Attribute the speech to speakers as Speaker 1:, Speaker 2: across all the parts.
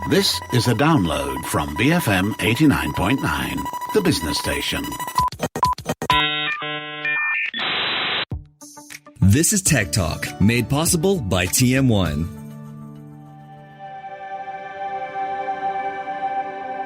Speaker 1: This is a download from BFM 89.9, the business station.
Speaker 2: This is Tech Talk, made possible by TM1.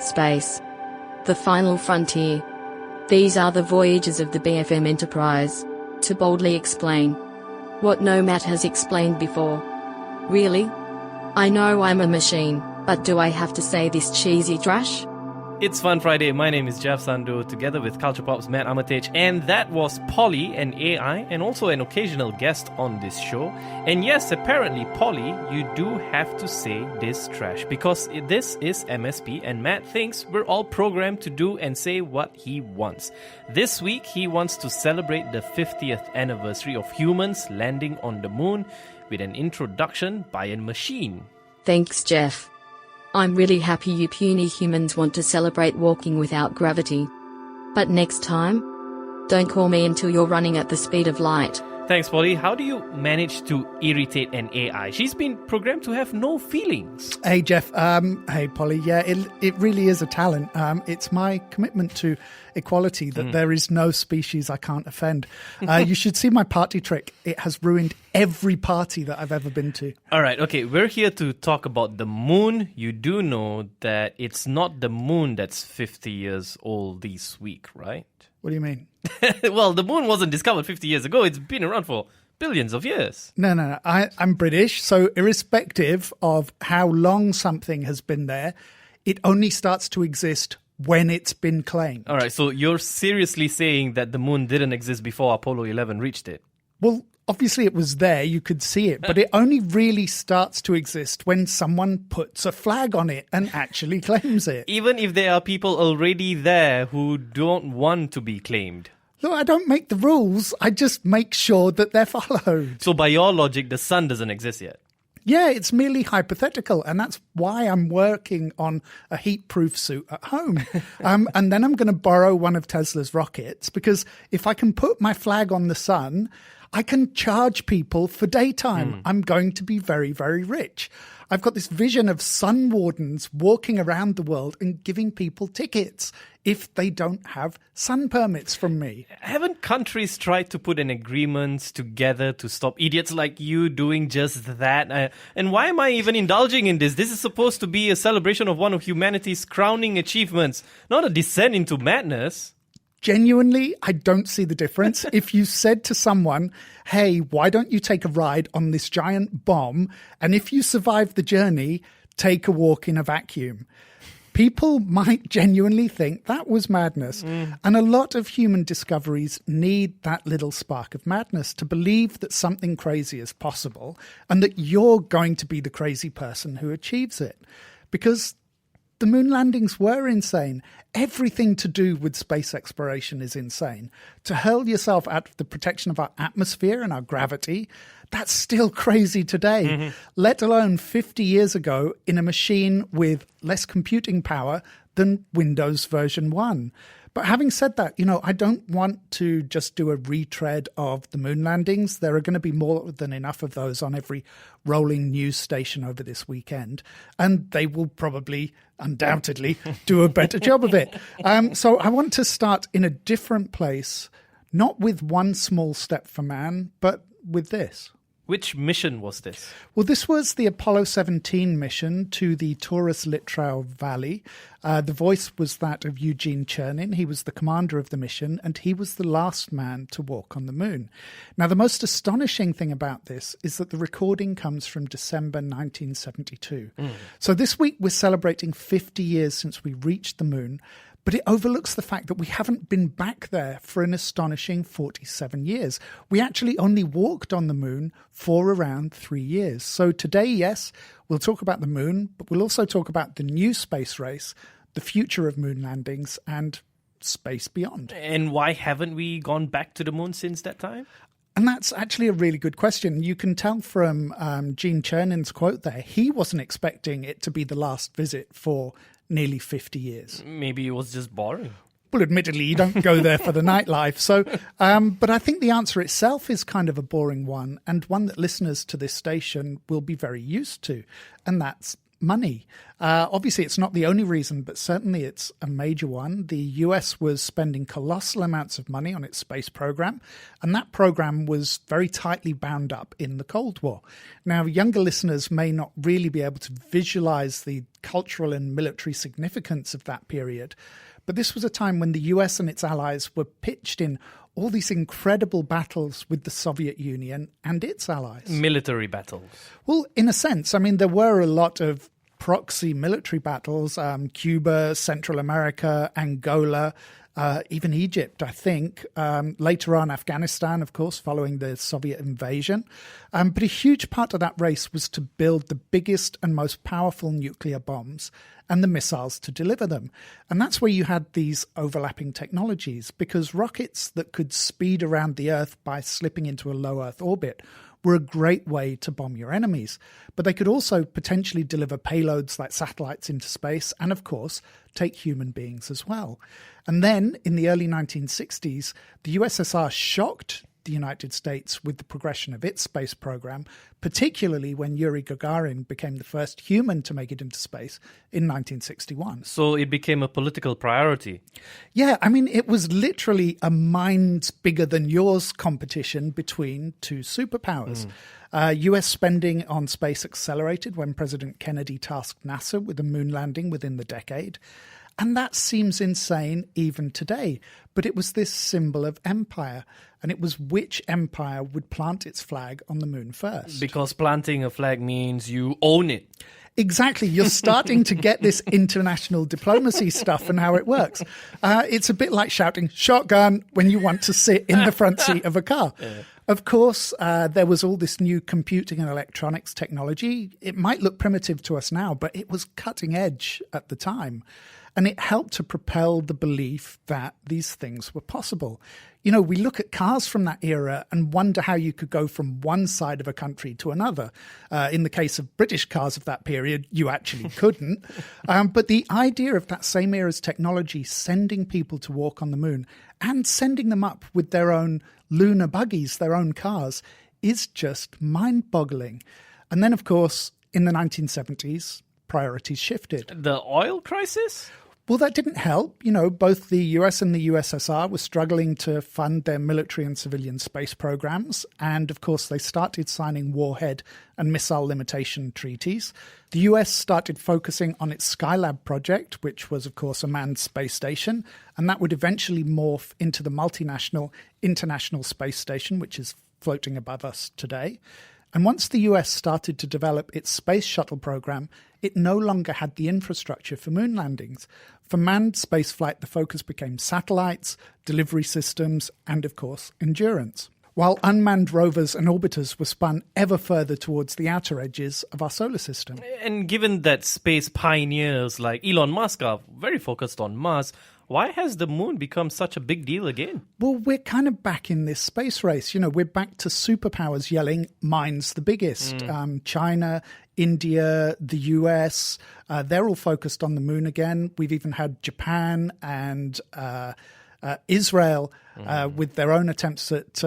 Speaker 3: Space. The final frontier. These are the voyages of the BFM Enterprise. To boldly explain what no Matt has explained before. Really? I know I'm a machine, but do I have to say this cheesy trash?
Speaker 4: It's Fun Friday. My name is Jeff Sando, together with Culture Pop's Matt Amatich, and that was Polly, an AI, and also an occasional guest on this show. And yes, apparently, Polly, you do have to say this trash, because this is MSP, and Matt thinks we're all programmed to do and say what he wants. This week, he wants to celebrate the 50th anniversary of humans landing on the moon with an introduction by a machine.
Speaker 3: Thanks, Jeff. I'm really happy you puny humans want to celebrate walking without gravity. But next time, don't call me until you're running at the speed of light.
Speaker 4: Thanks, Polly. How do you manage to irritate an AI? She's been programmed to have no feelings.
Speaker 5: Hey, Jeff. Hey, Polly. Yeah, it really is a talent. It's my commitment to equality that there is no species I can't offend. You should see my party trick. It has ruined every party that I've ever been to.
Speaker 4: All right, okay. We're here to talk about the moon. You do know that it's not the moon that's 50 years old this week, right?
Speaker 5: What do you mean?
Speaker 4: Well, the moon wasn't discovered 50 years ago. It's been around for billions of years.
Speaker 5: No. I'm British, so irrespective of how long something has been there, it only starts to exist when it's been claimed.
Speaker 4: All right, so you're seriously saying that the moon didn't exist before Apollo 11 reached it?
Speaker 5: Well, obviously it was there, you could see it, but it only really starts to exist when someone puts a flag on it and actually claims it.
Speaker 4: Even if there are people already there who don't want to be claimed.
Speaker 5: Look, I don't make the rules, I just make sure that they're followed.
Speaker 4: So by your logic, the sun doesn't exist yet?
Speaker 5: Yeah, it's merely hypothetical, and that's why I'm working on a heat-proof suit at home. And then I'm going to borrow one of Tesla's rockets, because if I can put my flag on the sun, I can charge people for daytime. I'm going to be very, very rich. I've got this vision of sun wardens walking around the world and giving people tickets if they don't have sun permits from me.
Speaker 4: Haven't countries tried to put an agreement together to stop idiots like you doing just that? And why am I even indulging in this? This is supposed to be a celebration of one of humanity's crowning achievements, not a descent into madness.
Speaker 5: Genuinely, I don't see the difference. If you said to someone, hey, why don't you take a ride on this giant bomb? And if you survive the journey, take a walk in a vacuum. People might genuinely think that was madness. And a lot of human discoveries need that little spark of madness to believe that something crazy is possible and that you're going to be the crazy person who achieves it. Because the moon landings were insane. Everything to do with space exploration is insane. To hurl yourself out of the protection of our atmosphere and our gravity, that's still crazy today, let alone 50 years ago in a machine with less computing power than Windows version 1. But having said that, I don't want to just do a retread of the moon landings. There are going to be more than enough of those on every rolling news station over this weekend. And they will probably, undoubtedly, do a better job of it. So I want to start in a different place, not with one small step for man, but with this.
Speaker 4: Which mission was this?
Speaker 5: Well, this was the Apollo 17 mission to the Taurus-Littrow Valley. The voice was that of Eugene Cernan. He was the commander of the mission, and he was the last man to walk on the moon. Now, the most astonishing thing about this is that the recording comes from December 1972. So this week we're celebrating 50 years since we reached the moon, but it overlooks the fact that we haven't been back there for an astonishing 47 years. We actually only walked on the moon for around 3 years. So today, yes, we'll talk about the moon, but we'll also talk about the new space race, the future of moon landings, and space beyond.
Speaker 4: And why haven't we gone back to the moon since that time?
Speaker 5: And that's actually a really good question. You can tell from Gene Chernan's quote there, he wasn't expecting it to be the last visit for nearly 50 years.
Speaker 4: Maybe it was just boring.
Speaker 5: Well, admittedly, you don't go there for the nightlife. So, but I think the answer itself is kind of a boring one, and one that listeners to this station will be very used to, and that's money. Obviously, it's not the only reason, but certainly it's a major one. The US was spending colossal amounts of money on its space program, and that program was very tightly bound up in the Cold War. Now, younger listeners may not really be able to visualize the cultural and military significance of that period, but this was a time when the US and its allies were pitched in all these incredible battles with the Soviet Union and its allies.
Speaker 4: Military battles.
Speaker 5: Well, in a sense, I mean, there were a lot of proxy military battles, Cuba, Central America, Angola, even Egypt, I think. Later on, Afghanistan, of course, following the Soviet invasion. But a huge part of that race was to build the biggest and most powerful nuclear bombs and the missiles to deliver them. And that's where you had these overlapping technologies, because rockets that could speed around the Earth by slipping into a low Earth orbit were a great way to bomb your enemies. But they could also potentially deliver payloads like satellites into space and, of course, take human beings as well. And then in the early 1960s, the USSR shocked the United States with the progression of its space program, particularly when Yuri Gagarin became the first human to make it into space in 1961.
Speaker 4: So it became a political priority.
Speaker 5: Yeah, I mean, it was literally a minds bigger than yours competition between two superpowers. US spending on space accelerated when President Kennedy tasked NASA with a moon landing within the decade. And that seems insane even today. But it was this symbol of empire. And it was which empire would plant its flag on the moon first.
Speaker 4: Because planting a flag means you own it.
Speaker 5: Exactly. You're starting to get this international diplomacy stuff and how it works. It's a bit like shouting shotgun when you want to sit in the front seat of a car. Yeah. Of course, there was all this new computing and electronics technology. It might look primitive to us now, but it was cutting edge at the time. And it helped to propel the belief that these things were possible. You know, we look at cars from that era and wonder how you could go from one side of a country to another. In the case of British cars of that period, you actually couldn't. But the idea of that same era's technology sending people to walk on the moon and sending them up with their own lunar buggies, their own cars, is just mind-boggling. And then, of course, in the 1970s, priorities shifted.
Speaker 4: The oil crisis?
Speaker 5: Well, that didn't help. You know, both the US and the USSR were struggling to fund their military and civilian space programs. And of course, they started signing warhead and missile limitation treaties. The US started focusing on its Skylab project, which was, of course, a manned space station. And that would eventually morph into the multinational International Space Station, which is floating above us today. And once the US started to develop its space shuttle program, it no longer had the infrastructure for moon landings. For manned spaceflight, the focus became satellites, delivery systems, and, of course, endurance. While unmanned rovers and orbiters were spun ever further towards the outer edges of our solar system.
Speaker 4: And given that space pioneers like Elon Musk are very focused on Mars, why has the moon become such a big deal again?
Speaker 5: Well, we're kind of back in this space race. You know, we're back to superpowers yelling, mine's the biggest. China, India, the US, they're all focused on the moon again. We've even had Japan and Israel with their own attempts at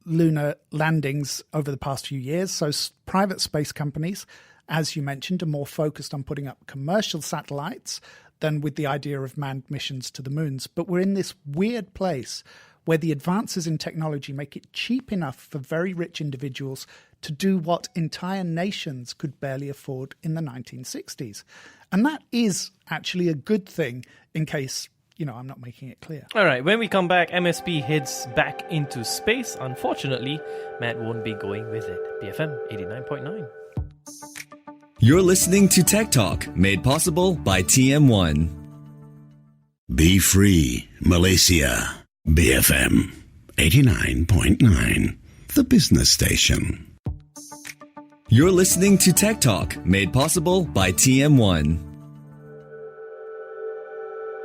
Speaker 5: lunar landings over the past few years. So private space companies, as you mentioned, are more focused on putting up commercial satellites than with the idea of manned missions to the moons. But we're in this weird place where the advances in technology make it cheap enough for very rich individuals to do what entire nations could barely afford in the 1960s. And that is actually a good thing, in case, you know, I'm not making it clear.
Speaker 4: All right, when we come back, MSP heads back into space. Unfortunately, Matt won't be going with it. BFM 89.9.
Speaker 2: You're listening to Tech Talk, made possible by TM1.
Speaker 1: Be free, Malaysia. BFM 89.9, the business station.
Speaker 2: You're listening to Tech Talk, made possible by TM1.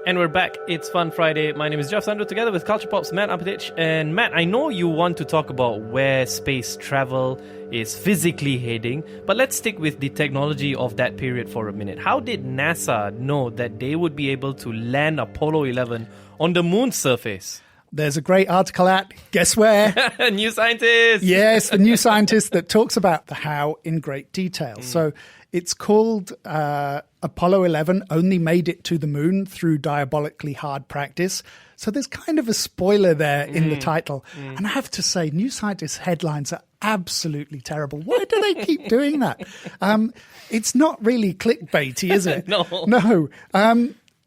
Speaker 4: And we're back. It's Fun Friday. My name is Jeff Sandu, together with Culture Pop's Matt Apatich. And Matt, I know you want to talk about where space travel is physically heading, but let's stick with the technology of that period for a minute. How did NASA know that they would be able to land Apollo 11 on the moon's surface?
Speaker 5: There's a great article at, guess where?
Speaker 4: New Scientist!
Speaker 5: Yes, the New Scientist that talks about the how in great detail. So It's called Apollo 11 only made it to the moon through diabolically hard practice. So there's kind of a spoiler there in the title. And I have to say, New Scientist headlines are absolutely terrible. Why do they keep doing that? It's not really clickbaity, is it? No.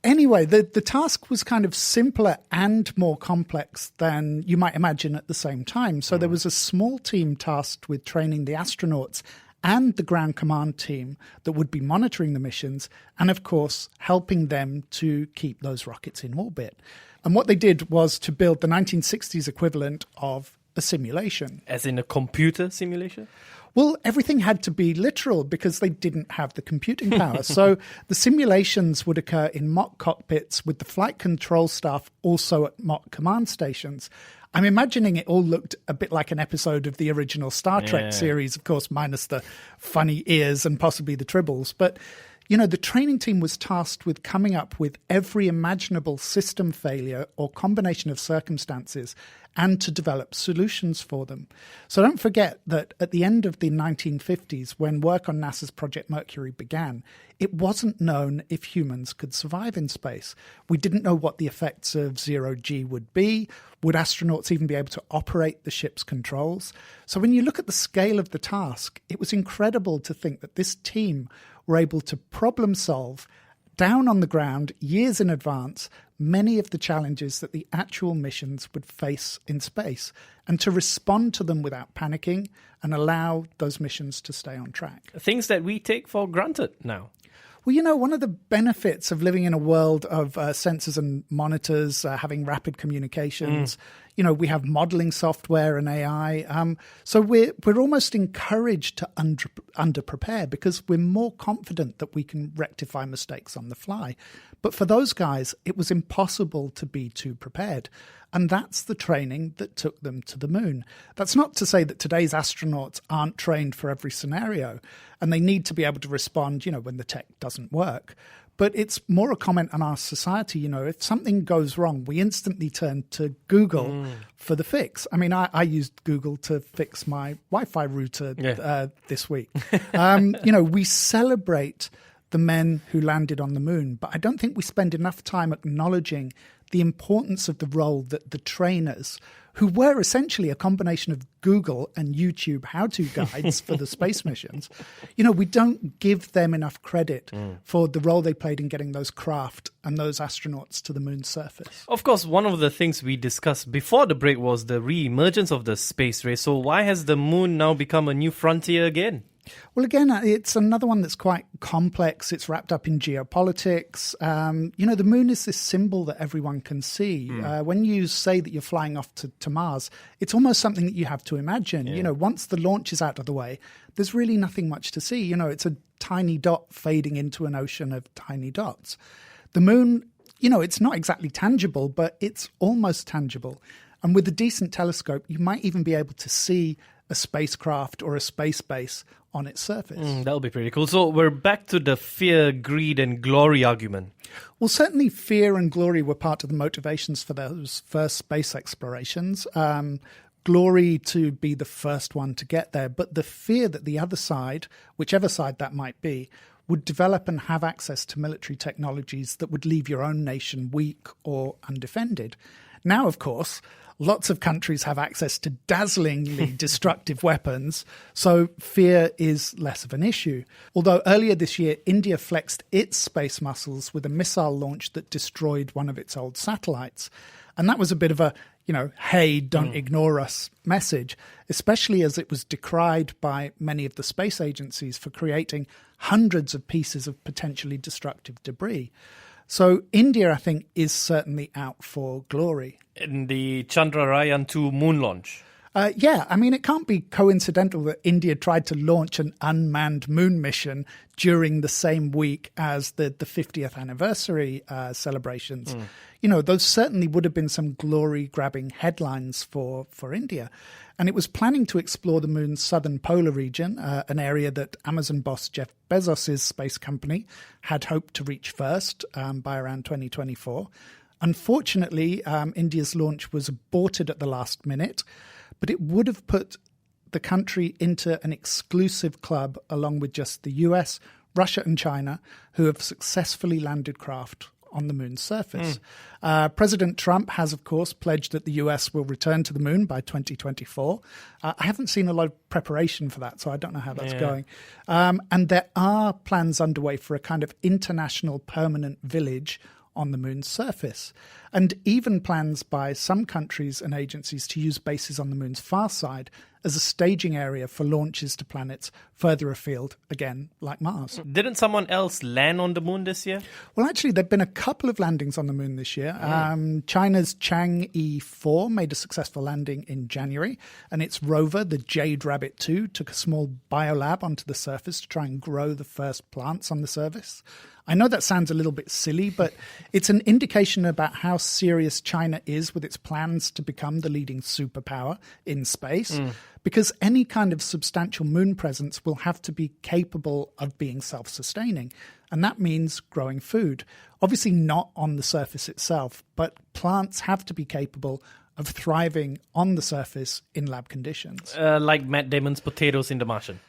Speaker 5: Anyway, the task was kind of simpler and more complex than you might imagine at the same time. So there was a small team tasked with training the astronauts and the ground command team that would be monitoring the missions and, of course, helping them to keep those rockets in orbit. And what they did was to build the 1960s equivalent of a simulation.
Speaker 4: As in a computer simulation?
Speaker 5: Well, everything had to be literal because they didn't have the computing power. So the simulations would occur in mock cockpits with the flight control staff also at mock command stations. I'm imagining it all looked a bit like an episode of the original Star Trek series, of course, minus the funny ears and possibly the tribbles. But, you know, the training team was tasked with coming up with every imaginable system failure or combination of circumstances and to develop solutions for them. So don't forget that at the end of the 1950s, when work on NASA's Project Mercury began, it wasn't known if humans could survive in space. We didn't know what the effects of zero-G would be. Would astronauts even be able to operate the ship's controls? So when you look at the scale of the task, it was incredible to think that this team were able to problem solve down on the ground years in advance many of the challenges that the actual missions would face in space and to respond to them without panicking and allow those missions to stay on track.
Speaker 4: Things that we take for granted now.
Speaker 5: Well, you know, one of the benefits of living in a world of sensors and monitors, having rapid communications, you know, we have modeling software and AI. So we're almost encouraged to under-prepare because we're more confident that we can rectify mistakes on the fly. But for those guys, it was impossible to be too prepared. And that's the training that took them to the moon. That's not to say that today's astronauts aren't trained for every scenario and they need to be able to respond, you know, when the tech doesn't work. But it's more a comment on our society. You know, if something goes wrong, we instantly turn to Google for the fix. I mean, I used Google to fix my Wi-Fi router this week. You know, we celebrate the men who landed on the moon, but I don't think we spend enough time acknowledging the importance of the role that the trainers, who were essentially a combination of Google and YouTube how-to guides for the space missions, you know, we don't give them enough credit for the role they played in getting those craft and those astronauts to the moon's surface.
Speaker 4: Of course, one of the things we discussed before the break was the re-emergence of the space race. So why has the moon now become a new frontier again?
Speaker 5: Well, again, it's another one that's quite complex. It's wrapped up in geopolitics. You know, the moon is this symbol that everyone can see. When you say that you're flying off to Mars, it's almost something that you have to imagine. You know, once the launch is out of the way, there's really nothing much to see. You know, it's a tiny dot fading into an ocean of tiny dots. The moon, you know, it's not exactly tangible, but it's almost tangible. And with a decent telescope, you might even be able to see a spacecraft or a space base on its surface.
Speaker 4: That'll be pretty cool. So we're back to the fear, greed, and glory argument.
Speaker 5: Well, certainly fear and glory were part of the motivations for those first space explorations. Glory to be the first one to get there, but the fear that the other side, whichever side that might be, would develop and have access to military technologies that would leave your own nation weak or undefended. Now, of course, lots of countries have access to dazzlingly destructive weapons, so fear is less of an issue. Although earlier this year, India flexed its space muscles with a missile launch that destroyed one of its old satellites. And that was a bit of a, you know, hey, don't ignore us message, especially as it was decried by many of the space agencies for creating hundreds of pieces of potentially destructive debris. So India, I think, is certainly out for glory.
Speaker 4: In the Chandrayaan-2 moon launch.
Speaker 5: Yeah, I mean, it can't be coincidental that India tried to launch an unmanned moon mission during the same week as the 50th anniversary celebrations. You know, those certainly would have been some glory-grabbing headlines for India. And it was planning to explore the moon's southern polar region, an area that Amazon boss Jeff Bezos' space company had hoped to reach first by around 2024. Unfortunately, India's launch was aborted at the last minute, but it would have put the country into an exclusive club along with just the US, Russia and China, who have successfully landed craft on the moon's surface. President Trump has, of course, pledged that the US will return to the moon by 2024. I haven't seen a lot of preparation for that, so I don't know how that's going. And there are plans underway for a kind of international permanent village on the moon's surface, and even plans by some countries and agencies to use bases on the moon's far side as a staging area for launches to planets further afield, again, like Mars.
Speaker 4: Didn't someone else land on the moon this year?
Speaker 5: Well, actually, there have been a couple of landings on the moon this year. China's Chang'e 4 made a successful landing in January, and its rover, the Jade Rabbit 2, took a small biolab onto the surface to try and grow the first plants on the surface. I know that sounds a little bit silly, but it's an indication about how serious China is with its plans to become the leading superpower in space, because any kind of substantial moon presence will have to be capable of being self-sustaining. And that means growing food. Obviously not on the surface itself, but plants have to be capable of thriving on the surface in lab conditions.
Speaker 4: Like Matt Damon's potatoes in The Martian.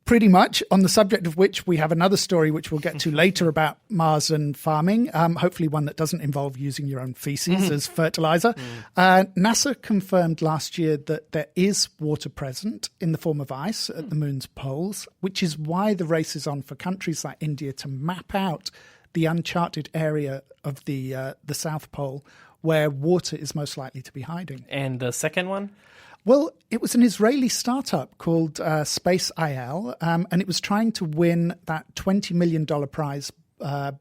Speaker 5: Pretty much, on the subject of which we have another story which we'll get to later about Mars and farming, hopefully one that doesn't involve using your own feces as fertilizer. NASA confirmed last year that there is water present in the form of ice at the moon's poles, which is why the race is on for countries like India to map out the uncharted area of the South Pole where water is most likely to be hiding.
Speaker 4: And the second one?
Speaker 5: Well, it was an Israeli startup called Space IL, and it was trying to win that $20 million prize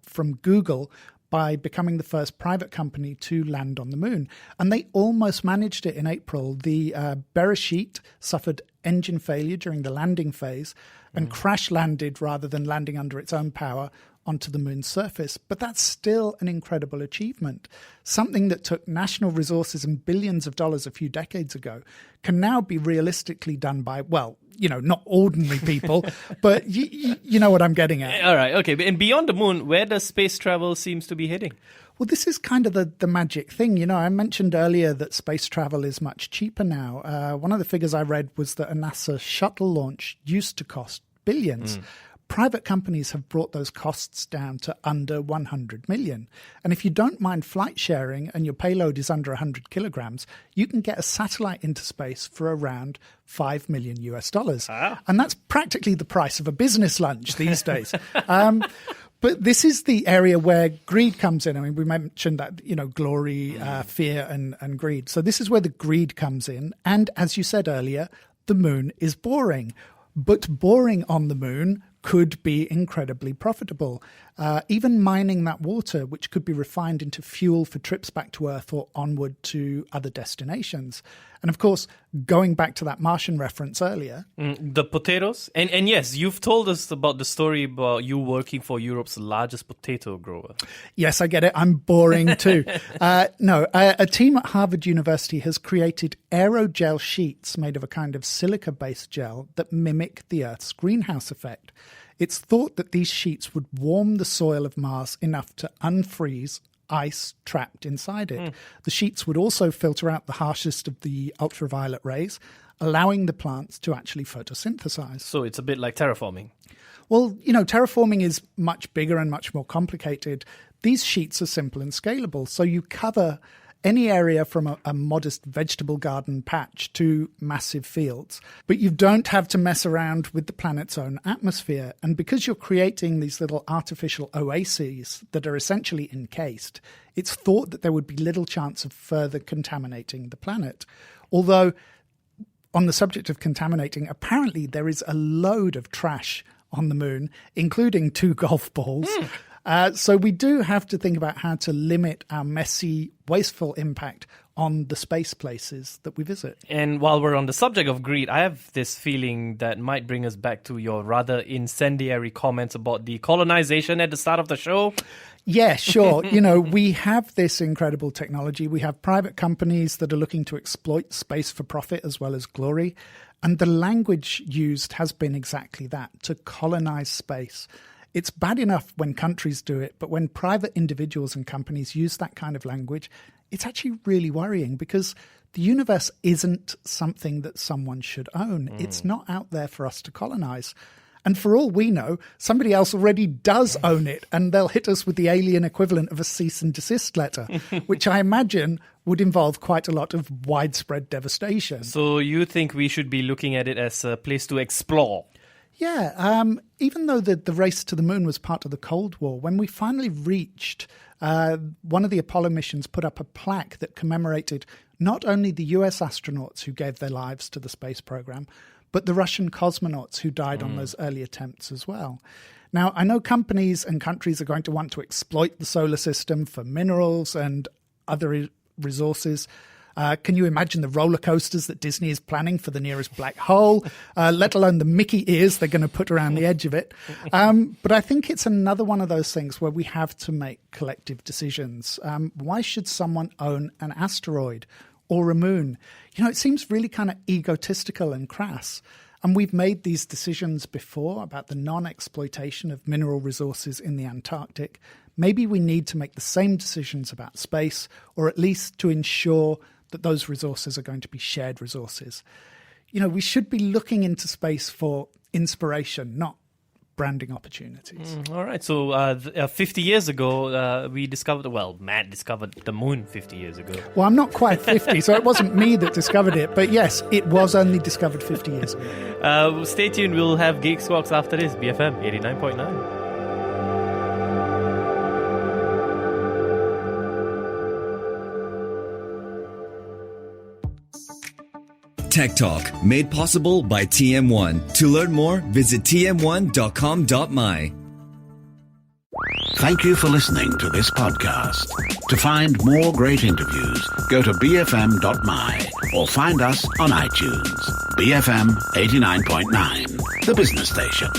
Speaker 5: from Google by becoming the first private company to land on the moon. And they almost managed it in April. The Bereshit suffered engine failure during the landing phase and crash landed rather than landing under its own power onto the moon's surface. But that's still an incredible achievement. Something that took national resources and billions of dollars a few decades ago can now be realistically done by, well, you know, not ordinary people, but you know what I'm getting at.
Speaker 4: All right, okay. And beyond the moon, where does space travel seems to be heading?
Speaker 5: Well, this is kind of the magic thing. You know, I mentioned earlier that space travel is much cheaper now. One of the figures I read was that a NASA shuttle launch used to cost billions. Private companies have brought those costs down to under 100 million. And if you don't mind flight sharing and your payload is under 100 kilograms, you can get a satellite into space for around $5 million US. And that's practically the price of a business lunch these days. But this is the area where greed comes in. I mean, we mentioned that, you know, glory, fear and greed. So this is where the greed comes in. And as you said earlier, the moon is boring. But boring on the moon could be incredibly profitable. Even mining that water, which could be refined into fuel for trips back to Earth or onward to other destinations. And of course, going back to that Martian reference earlier.
Speaker 4: The potatoes. And yes, you've told us about the story about you working for Europe's largest potato grower.
Speaker 5: Yes, I get it. I'm boring too. A team at Harvard University has created aerogel sheets made of a kind of silica-based gel that mimic the Earth's greenhouse effect. It's thought that these sheets would warm the soil of Mars enough to unfreeze ice trapped inside it. The sheets would also filter out the harshest of the ultraviolet rays, allowing the plants to actually photosynthesize.
Speaker 4: So it's a bit like terraforming.
Speaker 5: Well, you know, terraforming is much bigger and much more complicated. These sheets are simple and scalable, so you cover any area from a modest vegetable garden patch to massive fields. But you don't have to mess around with the planet's own atmosphere. And because you're creating these little artificial oases that are essentially encased, it's thought that there would be little chance of further contaminating the planet. Although, on the subject of contaminating, apparently there is a load of trash on the moon, including 2 golf balls. So we do have to think about how to limit our messy, wasteful impact on the space places that we visit.
Speaker 4: And while we're on the subject of greed, I have this feeling that might bring us back to your rather incendiary comments about the colonization at the start of the show.
Speaker 5: Yeah, sure. You know, we have this incredible technology. We have private companies that are looking to exploit space for profit as well as glory. And the language used has been exactly that, to colonize space. it's bad enough when countries do it, but when private individuals and companies use that kind of language, it's actually really worrying because the universe isn't something that someone should own. It's not out there for us to colonize. And for all we know, somebody else already does own it, and they'll hit us with the alien equivalent of a cease and desist letter, which I imagine would involve quite a lot of widespread devastation.
Speaker 4: So you think we should be looking at it as a place to explore?
Speaker 5: Yeah, even though the race to the moon was part of the Cold War, when we finally reached, one of the Apollo missions put up a plaque that commemorated not only the US astronauts who gave their lives to the space program, but the Russian cosmonauts who died on those early attempts as well. Now, I know companies and countries are going to want to exploit the solar system for minerals and other resources. Can you imagine the roller coasters that Disney is planning for the nearest black hole, let alone the Mickey ears they're going to put around the edge of it? But I think it's another one of those things where we have to make collective decisions. Why should someone own an asteroid or a moon? You know, it seems really kind of egotistical and crass. And we've made these decisions before about the non-exploitation of mineral resources in the Antarctic. Maybe we need to make the same decisions about space, or at least to ensure that those resources are going to be shared resources. You know, we should be looking into space for inspiration, not branding opportunities.
Speaker 4: All right. So 50 years ago, we discovered, Matt discovered the moon 50 years ago.
Speaker 5: Well, I'm not quite 50, so it wasn't me that discovered it. But yes, it was only discovered 50 years ago.
Speaker 4: Stay tuned. We'll have Geek Squawks after this. BFM 89.9.
Speaker 2: Tech Talk, made possible by TM1. To learn more, visit tm1.com.my.
Speaker 1: Thank you for listening to this podcast. To find more great interviews, go to bfm.my or find us on iTunes. BFM 89.9, the business station.